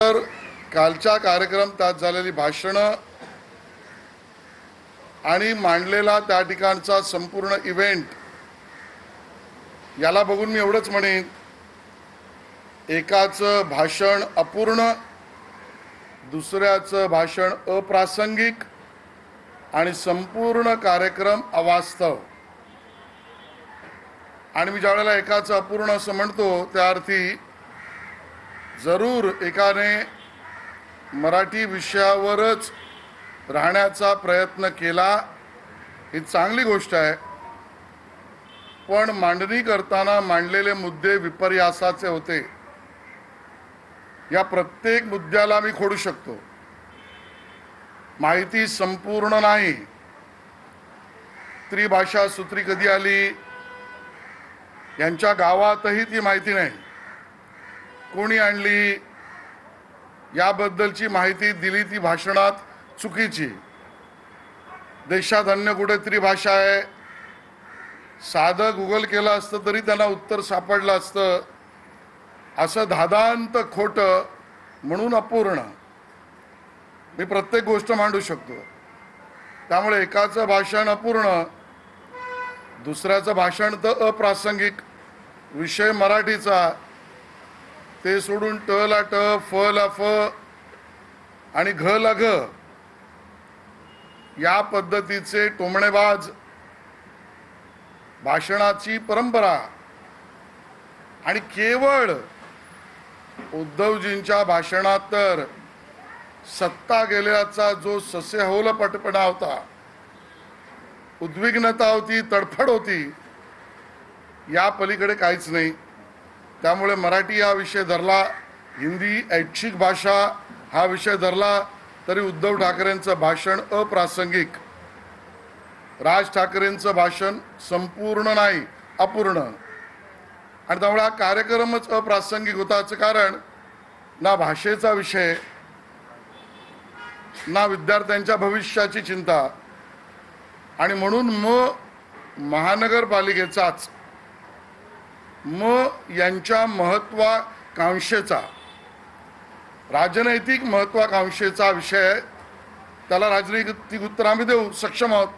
तर कालचा कार्यक्रम, त्यात झालेली भाषणं आणि मांडलेला त्या ठिकाणचा संपूर्ण इव्हेंट याला बघून मी एवढंच म्हणेन, एकाचं भाषण अपूर्ण, दुसऱ्याचं भाषण अप्रासंगिक आणि संपूर्ण कार्यक्रम अवास्तव। आणि मी ज्यावेळेला एकाचं अपूर्ण असं म्हणतो त्या अर्थी जरूर एकाने मराठी विषयावरच राहण्याचा प्रयत्न केला, ही चांगली गोष्ट आहे, पण मांडणी करताना मांडलेले मुद्दे विपर्यासाचे होते। या प्रत्येक मुद्द्याला मी खोडू शकतो, माहिती संपूर्ण नाही। त्रिभाषा सूत्री कधी आली, यांच्या गावातही ती माहिती नाही, कोणी आणली याबद्दलची माहिती दिली ती भाषणात चुकीची। देशात अन्य कुठे त्रिभाषा आहे, साधं गुगल केलं असतं तरी त्यांना उत्तर सापडलं असतं, असं धादांत खोटं म्हणून अपूर्ण। मी प्रत्येक गोष्ट मांडू शकतो, त्यामुळे एकाचं भाषण अपूर्ण, दुसऱ्याचं भाषण तर अप्रासंगिक। विषय मराठीचा, ते सोडून ट ला ट, फ ला फ आणि घ ला घ या पद्धतीचे टोमणेबाज भाषणाची परंपरा। आणि केवळ उद्धवजींच्या भाषणात तर सत्ता गेल्याचा जो ससेहोलपटपणा होता, उद्विग्नता होती, तडफड होती, या पलीकडे काहीच नाही। त्यामुळे मराठी हा विषय धरला, हिंदी ऐच्छिक भाषा हा विषय धरला तरी उद्धव ठाकरेंचं भाषण अप्रासंगिक, राज ठाकरेंचं भाषण संपूर्ण नाही, अपूर्ण। आणि त्यामुळे हा कार्यक्रमच अप्रासंगिक होता। याचं कारण ना भाषेचा विषय, ना विद्यार्थ्यांच्या भविष्याची चिंता, आणि म्हणून महानगरपालिकेचाच यांच्या महत्वाकांक्षेचा, राजनैतिक महत्वाकांक्षेचा विषय, त्याला राजनैतिक उत्तर आम्ही देऊ सक्षम आहोत।